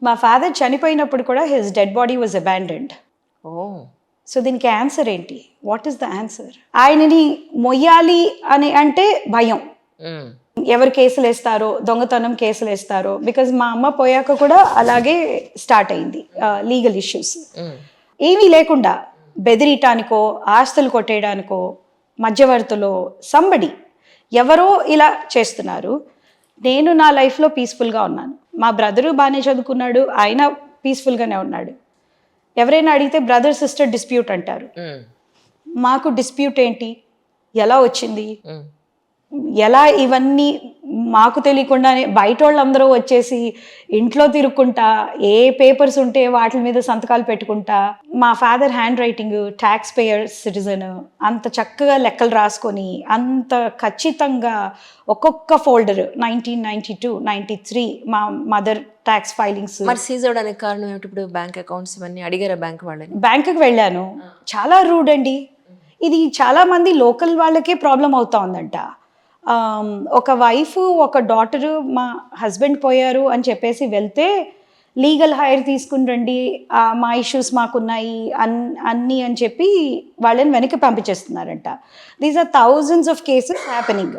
మా ఫాదర్ చనిపోయినప్పుడు కూడా his dead body was abandoned. Oh so దీనికి ఆన్సర్ ఏంటి? What is the answer? ఆయనని మొయ్యాలి అని అంటే భయం. ఎవరు కేసులు వేస్తారో, దొంగతనం కేసులు వేస్తారో. బికాజ్ మా అమ్మ పోయాక కూడా అలాగే స్టార్ట్ అయింది లీగల్ ఇష్యూస్. ఏమీ లేకుండా బెదిరియటానికో, ఆస్తులు కొట్టేయడానికో, మధ్యవర్తులో సంబడి ఎవరో ఇలా చేస్తున్నారు. నేను నా లైఫ్లో పీస్ఫుల్గా ఉన్నాను. మా బ్రదరు బాగానే చదువుకున్నాడు, ఆయన పీస్ఫుల్గానే ఉన్నాడు. ఎవరైనా అడిగితే బ్రదర్ సిస్టర్ డిస్ప్యూట్ అంటారు. మాకు డిస్ప్యూట్ ఏంటి? ఎలా వచ్చింది? ఎలా ఇవన్నీ మాకు తెలియకుండానే బయట వాళ్ళందరూ వచ్చేసి ఇంట్లో తిరుక్కుంటా, ఏ పేపర్స్ ఉంటే వాటి మీద సంతకాలు పెట్టుకుంటా, మా father hand writing, tax payer citizen, అంత చక్కగా లెక్కలు రాసుకొని అంత ఖచ్చితంగా ఒక్కొక్క ఫోల్డర్ 1992, 93 మా మదర్ ట్యాక్స్ ఫైలింగ్స్. మరి సీజ్ అవడానికి కారణం ఏమిటి? ఇప్పుడు బ్యాంక్ అకౌంట్స్ ఇవన్నీ అడిగారా బ్యాంక్ వాళ్ళని? బ్యాంకుకి వెళ్ళాను, చాలా రూడ్ అండి. ఇది చాలా మంది లోకల్ వాళ్ళకే ప్రాబ్లం అవుతా ఉందంట. ఒక వైఫ్, ఒక డాటరు మా హస్బెండ్ పోయారు అని చెప్పేసి వెళ్తే లీగల్ హైర్ తీసుకుని రండి, మా ఇష్యూస్ మాకున్నాయి అన్నీ అని చెప్పి వాళ్ళని వెనక్కి పంపించేస్తున్నారంట. These are thousands of cases happening.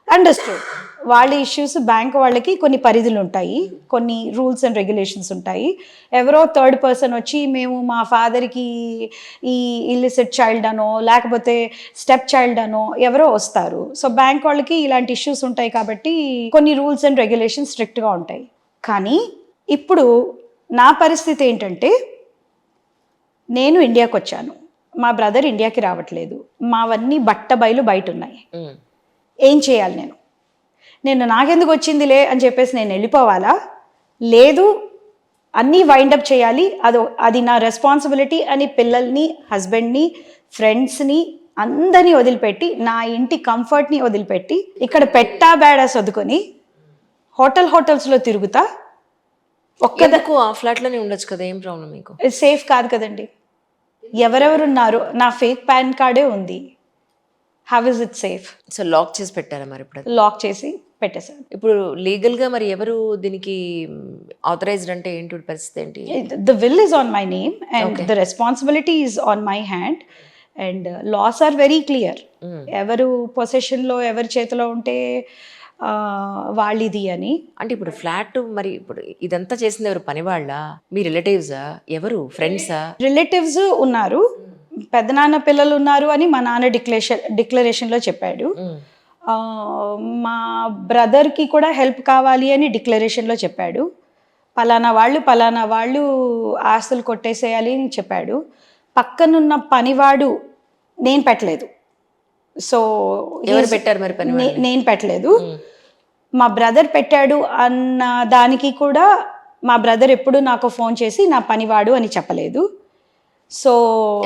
Understood, వాళ్ళ ఇష్యూస్ బ్యాంక్ వాళ్ళకి కొన్ని పరిధులు ఉంటాయి, కొన్ని రూల్స్ అండ్ రెగ్యులేషన్స్ ఉంటాయి. ఎవరో థర్డ్ పర్సన్ వచ్చి మేము మా ఫాదర్కి ఈ ఇల్లిసిట్ చైల్డ్ అనో లేకపోతే స్టెప్ చైల్డ్ అనో ఎవరో వస్తారు. సో బ్యాంక్ వాళ్ళకి ఇలాంటి ఇష్యూస్ ఉంటాయి కాబట్టి కొన్ని రూల్స్ అండ్ రెగ్యులేషన్స్ స్ట్రిక్ట్గా ఉంటాయి. కానీ ఇప్పుడు నా పరిస్థితి ఏంటంటే, నేను ఇండియాకి వచ్చాను, మా బ్రదర్ ఇండియాకి రావట్లేదు, మావన్నీ బట్టబయలు బయట ఉన్నాయి. ఏం చేయాలి? నేను నాకెందుకు వచ్చిందిలే అని చెప్పేసి నేను వెళ్ళిపోవాలా? లేదు, అన్నీ వైండప్ చేయాలి, అది నా రెస్పాన్సిబిలిటీ అని పిల్లల్ని, హస్బెండ్ని, ఫ్రెండ్స్ని అందరినీ వదిలిపెట్టి, నా ఇంటి కంఫర్ట్ని వదిలిపెట్టి, ఇక్కడ పెట్టా బేడా సర్దుకొని హోటల్స్లో తిరుగుతా. ఒక్కదకు ఆ ఫ్లాట్లోనే ఉండొచ్చు కదా, ఏం ప్రాబ్లం మీకు? సేఫ్ కాదు కదండి. ఎవరెవరున్నారు? నా ఫేక్ పాన్ కార్డే ఉంది. How is it safe? So lock చేసి పెట్టారా మరి? ఇప్పుడు లాక్ చేసి పెట్టేశాను. ఇప్పుడు లీగల్గా మరి ఎవరు దీనికి ఆథరైజ్డ్ అంటే ఏంటి పరిస్థితి ఏంటి? The will is on my name and the responsibility is on my hand and laws are very clear. ఎవరు పొసెషన్లో ఎవరి చేతిలో ఉంటే వాళ్ళిది అని. అంటే ఇప్పుడు ఫ్లాట్ మరి ఇప్పుడు ఇదంతా చేసింది ఎవరు? పని వాళ్ళ, మీ రిలేటివ్సా, ఎవరు, ఫ్రెండ్సా? రిలేటివ్స్ ఉన్నారు, పెద్దనాన్న పిల్లలు ఉన్నారు అని మా నాన్న డిక్లరేషన్లో చెప్పాడు. మా బ్రదర్కి కూడా హెల్ప్ కావాలి అని డిక్లరేషన్లో చెప్పాడు. పలానా వాళ్ళు ఆస్తులు కొట్టేసేయాలి అని చెప్పాడు. పక్కనున్న పనివాడు నేను పెట్టలేదు. సో ఎవరు పెట్టారు మరి పని? నేను పెట్టలేదు, మా బ్రదర్ పెట్టాడు అన్న దానికి కూడా మా బ్రదర్ ఎప్పుడు నాకు ఫోన్ చేసి నా పనివాడు అని చెప్పలేదు. సో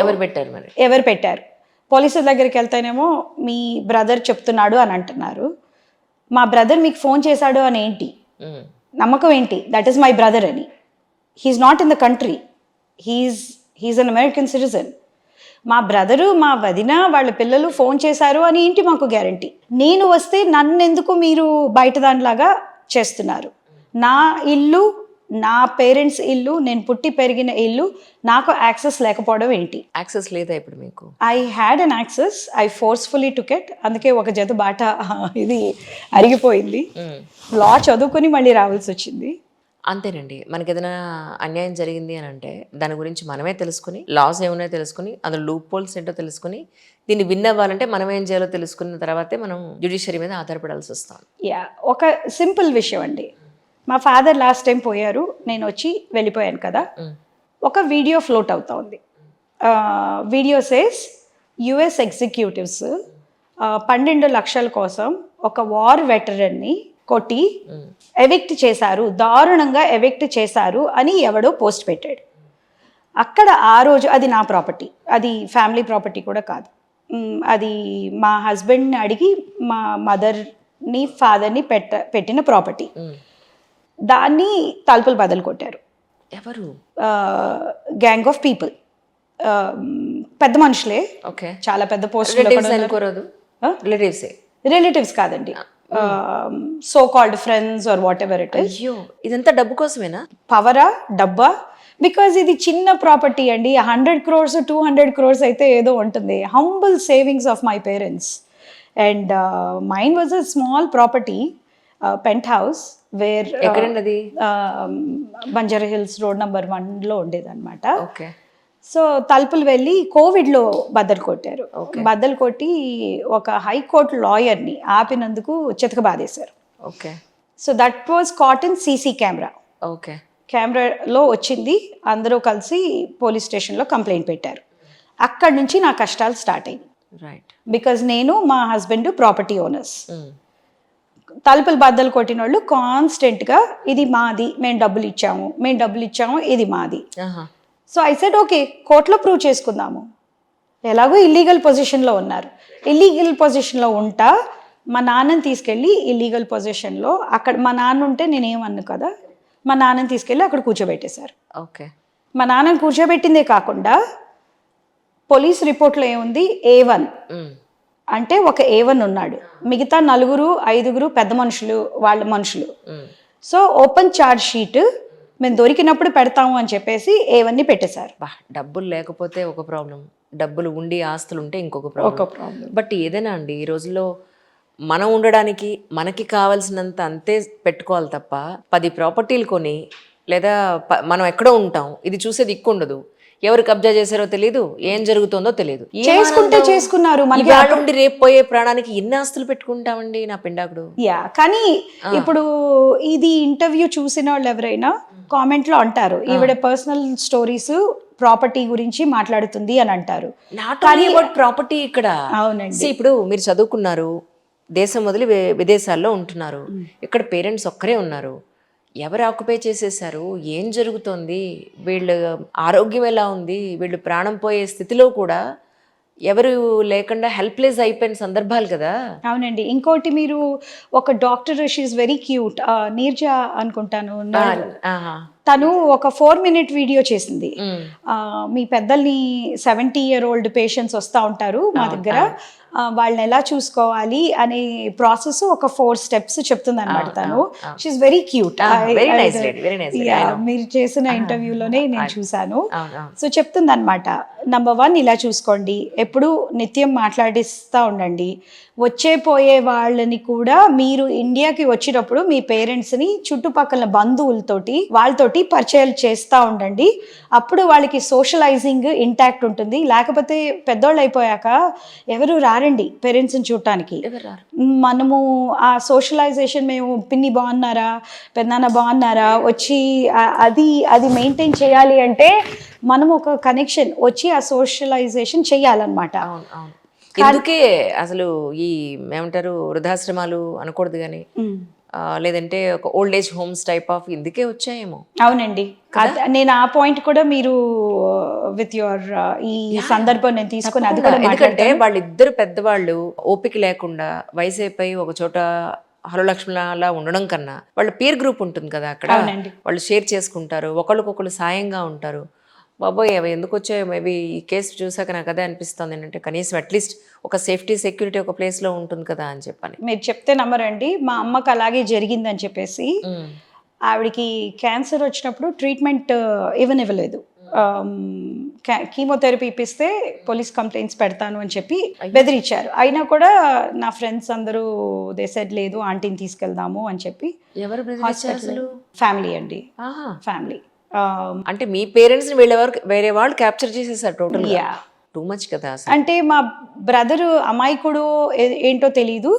ఎవరు పెట్టారు మరి? ఎవరు పెట్టారు? పోలీసుల దగ్గరికి వెళ్తేనేమో మీ బ్రదర్ చెప్తున్నాడు అని అంటున్నారు. మా బ్రదర్ మీకు ఫోన్ చేశాడు అని ఏంటి నమ్మకం ఏంటి? దట్ ఈస్ మై బ్రదర్ అని. He's not in the country, he's an American citizen. మా బ్రదరు, మా వదిన, వాళ్ళ పిల్లలు ఫోన్ చేశారు అని ఏంటి మాకు గ్యారంటీ? నేను వస్తే నన్ను ఎందుకు మీరు బయట దానిలాగా చేస్తున్నారు? నా ఇల్లు, నా పేరెంట్స్ ఇల్లు, నేను పుట్టి పెరిగిన ఇల్లు, నాకు యాక్సెస్ లేకపోవడం ఏంటి? యాక్సెస్ లేదా ఇప్పుడు మీకు? I had an access, I forcefully took it. అందుకే ఒక జత బాట ఇది అరిగిపోయింది. లా చదువుకొని మళ్ళీ రావాల్సి వచ్చింది. అంతేనండి, మనకి ఏదైనా అన్యాయం జరిగింది అని అంటే దాని గురించి మనమే తెలుసుకుని, లాస్ ఏమున్నాయో తెలుసుకుని, అందులో లూప్ హోల్స్ ఏంటో తెలుసుకుని, దీన్ని విన్ అవ్వాలంటే మనం ఏం చేయాలో తెలుసుకున్న తర్వాతే మనం జ్యుడిషియరీ మీద ఆధారపడాల్సి వస్తాం. ఒక సింపుల్ విషయం అండి. మా ఫాదర్ లాస్ట్ టైం పోయారు, నేను వచ్చి వెళ్ళిపోయాను కదా. ఒక వీడియో ఫ్లోట్ అవుతా ఉంది. వీడియో సేస్ యుఎస్ ఎగ్జిక్యూటివ్స్ 12 లక్షల కోసం ఒక వార్ వెటరన్ని కొట్టి ఎవిక్ట్ చేశారు, దారుణంగా ఎవిక్ట్ చేశారు అని ఎవడో పోస్ట్ పెట్టాడు. అక్కడ ఆ రోజు అది నా ప్రాపర్టీ, అది ఫ్యామిలీ ప్రాపర్టీ కూడా కాదు. అది మా హస్బెండ్ని అడిగి మా మదర్ని, ఫాదర్ని పెట్టిన ప్రాపర్టీ. దాన్ని తలుపులు బదులు కొట్టారు. ఎవరు? గ్యాంగ్ ఆఫ్ పీపుల్, పెద్ద మనుషులే, చాలా పెద్ద పోస్ట్. రిలేటివ్స్ కాదండి, so called friends or whatever it is. అయ్యో ఇదంతా డబ్బు కోసమేనా? పవరా డబ్బా? బికాజ్ ఇది చిన్న ప్రాపర్టీ అండి. 100 crores 200 crores అయితే ఏదో ఉంటుంది. Humble savings of my parents. And mine was a small property, penthouse, where ఎక్కడండి అది? బంజారా హిల్స్ రోడ్ నెంబర్ 1లో ఉండేదన్నమాట. ఓకే. సో తలుపులు వెళ్ళి కోవిడ్లో బద్దలు కొట్టారు. బద్దలు కొట్టి ఒక హైకోర్టు లాయర్ని ఆపినందుకు చితక బాధేశారు. Okay. So that was caught in CC camera. Okay. కెమెరాలో వచ్చింది. అందరూ కలిసి పోలీస్ స్టేషన్లో కంప్లైంట్ పెట్టారు. అక్కడి నుంచి నా కష్టాలు స్టార్ట్ అయ్యాయి. రైట్. బికాజ్ నేను మా హస్బెండ్ ప్రాపర్టీ ఓనర్స్. తలుపులు బద్దలు కొట్టిన వాళ్ళు కాన్స్టెంట్గా ఇది మాది, మేము డబ్బులు ఇచ్చాము, ఇది మాది. సో ఐ సెడ్ ఓకే, కోర్టులో ప్రూవ్ చేసుకుందాము. ఎలాగో ఇల్లీగల్ పొజిషన్లో ఉన్నారు. ఇల్లీగల్ పొజిషన్లో ఉంటా మా నాన్నని తీసుకెళ్ళి ఇల్లీగల్ పొజిషన్లో అక్కడ మా నాన్న ఉంటే నేనేమన్ను కదా, మా నాన్నని తీసుకెళ్ళి అక్కడ కూర్చోబెట్టేశారు. ఓకే. మా నాన్నని కూర్చోబెట్టిందే కాకుండా పోలీస్ రిపోర్ట్లో ఏముంది, A1 అంటే ఒక A1 ఉన్నాడు, మిగతా 4-5 పెద్ద మనుషులు, వాళ్ళ మనుషులు. సో ఓపెన్ ఛార్జ్ షీట్ మేము దొరికినప్పుడు పెడతాము అని చెప్పేసి A1ని పెట్టేశారు. డబ్బులు లేకపోతే ఒక ప్రాబ్లం, డబ్బులు ఉండి ఆస్తులు ఉంటే ఇంకొక ప్రాబ్లం. బట్ ఏదైనా అండి ఈ రోజుల్లో మనం ఉండడానికి మనకి కావాల్సినంత అంతే పెట్టుకోవాలి తప్ప 10 ప్రాపర్టీలు కొని లేదా మనం ఎక్కడో ఉంటాం, ఇది చూసే దిక్కు ఉండదు. ఎవరు కబ్జా చేశారో తెలియదు, ఏం జరుగుతుందో తెలియదు. చేసుకున్నారు. నుండి రేపు పోయే ప్రాణానికి ఎన్ని ఆస్తులు పెట్టుకుంటామండి నా పిండాకుడు. యా, కానీ ఇప్పుడు ఇది ఇంటర్వ్యూ చూసిన వాళ్ళు ఎవరైనా కామెంట్లో అంటారు ఈవిడ పర్సనల్ స్టోరీస్ ప్రాపర్టీ గురించి మాట్లాడుతుంది అని అంటారు. ప్రాపర్టీ ఇక్కడ. అవునండి. ఇప్పుడు మీరు చదువుకున్నారు, దేశం వదిలి విదేశాల్లో ఉంటున్నారు, ఇక్కడ పేరెంట్స్ ఒక్కరే ఉన్నారు, ఎవరు ఆక్యుపై చేసేసారు, ఏం జరుగుతోంది, వీళ్ళ ఆరోగ్యం ఎలా ఉంది, వీళ్ళు ప్రాణం పోయే స్థితిలో కూడా ఎవరు లేకుండా హెల్ప్లెస్ అయిపోయిన సందర్భాలు కదా. అవునండి. ఇంకోటి మీరు ఒక doctor, she's very cute, Neerja అనుకుంటాను, తను ఒక 4-minute వీడియో చేసింది. మీ పెద్దల్ని 70-year-old పేషెంట్స్ వస్తూ ఉంటారు మా దగ్గర, వాళ్ళని ఎలా చూసుకోవాలి అనే ప్రాసెస్ ఒక 4 steps చెప్తుంది అనమాట తను. She's very cute. మీరు చేసిన ఇంటర్వ్యూలోనే నేను చూశాను. సో చెప్తుంది అనమాట, నంబర్ 1 ఇలా చూసుకోండి, ఎప్పుడు నిత్యం మాట్లాడిస్తూ ఉండండి, వచ్చే పోయే వాళ్ళని కూడా మీరు ఇండియాకి వచ్చినప్పుడు మీ పేరెంట్స్ని చుట్టుపక్కల బంధువులతోటి వాళ్ళతోటి పరిచయాలు చేస్తూ ఉండండి. అప్పుడు వాళ్ళకి సోషలైజింగ్ ఇంటాక్ట్ ఉంటుంది. లేకపోతే పెద్దోళ్ళు అయిపోయాక ఎవరు రారండి పేరెంట్స్ని చూడటానికి. మనము ఆ సోషలైజేషన్, మేము పిన్ని బాగున్నారా, పెద్దనాన్న బాగున్నారా, వచ్చి అది మెయింటైన్ చేయాలి అంటే మనం ఒక కనెక్షన్ వచ్చి ఆ సోషలైజేషన్ చెయ్యాలన్నమాట. అందుకే అసలు ఈ ఏమంటారు వృద్ధాశ్రమాలు అనకూడదు కానీ లేదంటే ఒక old age homes type of ఇందుకే వచ్చాయేమో. అవునండి. నేను ఆ పాయింట్ కూడా మీరు విత్ యువర్ ఈ సందర్భం నేను తీసుకుని అది కూడా, ఎందుకంటే వాళ్ళిద్దరు పెద్దవాళ్ళు ఓపిక లేకుండా వయసు అయిపోయి ఒక చోట హలో లక్ష్మణలా ఉండడం కన్నా వాళ్ళ పీర్ గ్రూప్ ఉంటుంది కదా అక్కడ, వాళ్ళు షేర్ చేసుకుంటారు, ఒకళ్ళకొకళ్ళు సాయంగా ఉంటారు. బాబోయ్ అవి ఎందుకు వచ్చాయో మేబీ ఈ కేసు చూసాక నాకు అదే అనిపిస్తుంది ఏంటంటే కనీసం అట్లీస్ట్ ఒక సేఫ్టీ సెక్యూరిటీ ఒక ప్లేస్లో ఉంటుంది కదా అని చెప్పని. మీరు చెప్తే నమ్మరండి, మా అమ్మకి అలాగే జరిగిందని చెప్పేసి ఆవిడకి క్యాన్సర్ వచ్చినప్పుడు ట్రీట్మెంట్ ఇవ్వలేదు. కీమోథెరపీ ఇప్పిస్తే పోలీస్ కంప్లైంట్స్ పెడతాను అని చెప్పి బెదిరించారు. అయినా కూడా నా ఫ్రెండ్స్ అందరూ దే సెడ్ లేదు ఆంటీని తీసుకెళ్దాము అని చెప్పి. ఎవరు బెదిరించారు? ఫ్యామిలీ అండి, ఫ్యామిలీ. అంటే మీ పేరెంట్స్ని వేరే వాళ్ళు క్యాప్చర్ చేసేసారు టోటల్. టూ మచ్ కదా. అంటే మా బ్రదరు అమాయకుడు ఏంటో తెలీదు,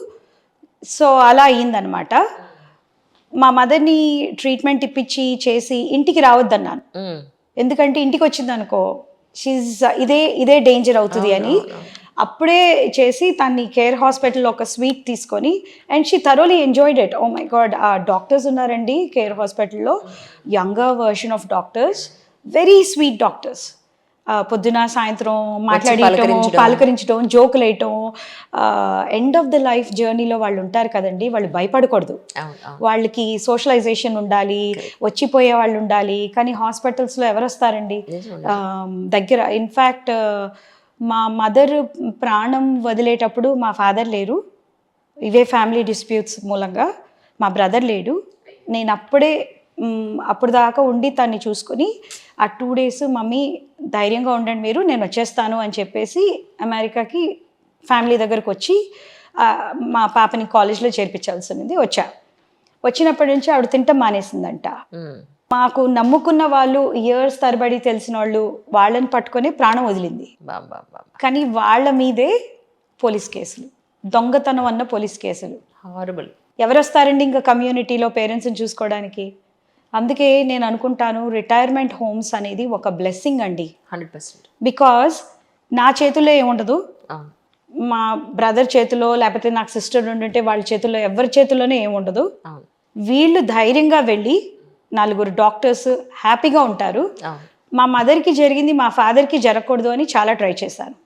సో అలా అయ్యిందనమాట. మా మదర్ని ట్రీట్మెంట్ ఇప్పించి చేసి ఇంటికి రావద్దన్నాను, ఎందుకంటే ఇంటికి వచ్చింది అనుకో ఇదే డేంజర్ అవుతుంది అని. అప్పుడే చేసి తన్ని కేర్ హాస్పిటల్లో ఒక స్వీట్ తీసుకొని, and she thoroughly enjoyed it. Oh my God, ఆ డాక్టర్స్ ఉన్నారండి కేర్ హాస్పిటల్లో, younger version of doctors, very sweet doctors. పొద్దున సాయంత్రం మాట్లాడటం, పలకరించడం, జోకులు వేయటం. ఎండ్ ఆఫ్ ద లైఫ్ జర్నీలో వాళ్ళు ఉంటారు కదండి, వాళ్ళు భయపడకూడదు, వాళ్ళకి సోషలైజేషన్ ఉండాలి, వచ్చిపోయే వాళ్ళు ఉండాలి. కానీ హాస్పిటల్స్లో ఎవరు వస్తారండి దగ్గర. ఇన్ఫ్యాక్ట్ మా మదర్ ప్రాణం వదిలేటప్పుడు మా ఫాదర్ లేరు, ఇవే ఫ్యామిలీ డిస్ప్యూట్స్ మూలంగా మా బ్రదర్ లేడు. నేను అప్పుడే అప్పుడు దాకా ఉండి తన్ని చూసుకొని ఆ 2 days మమ్మీ ధైర్యంగా ఉండండి మీరు, నేను వచ్చేస్తాను అని చెప్పేసి అమెరికాకి ఫ్యామిలీ దగ్గరకు వచ్చి మా పాపని కాలేజ్లో చేర్పించాల్సింది. వచ్చినప్పటి నుంచి ఆవిడ తింటం మానేసిందంట. మాకు నమ్ముకున్న వాళ్ళు, ఇయర్స్ తరబడి తెలిసిన వాళ్ళని పట్టుకొని ప్రాణం వదిలింది. కానీ వాళ్ళ మీదే పోలీస్ కేసులు, దొంగతనం అన్న పోలీస్ కేసులు. హారబుల్. ఎవరు వస్తారండి ఇంకా కమ్యూనిటీలో పేరెంట్స్ని చూసుకోవడానికి? అందుకే నేను అనుకుంటాను రిటైర్మెంట్ హోమ్స్ అనేది ఒక బ్లెస్సింగ్ అండి. 100%. బికాజ్ నా చేతుల్లో ఏముండదు, మా బ్రదర్ చేతిలో లేకపోతే నాకు సిస్టర్ ఉండుంటే వాళ్ళ చేతుల్లో, ఎవరి చేతుల్లోనే ఏముండదు. వీళ్ళు ధైర్యంగా వెళ్ళి 4 డాక్టర్స్ హ్యాపీగా ఉంటారు. మా మదర్కి జరిగింది మా ఫాదర్కి జరగకూడదు అని చాలా ట్రై చేశాను.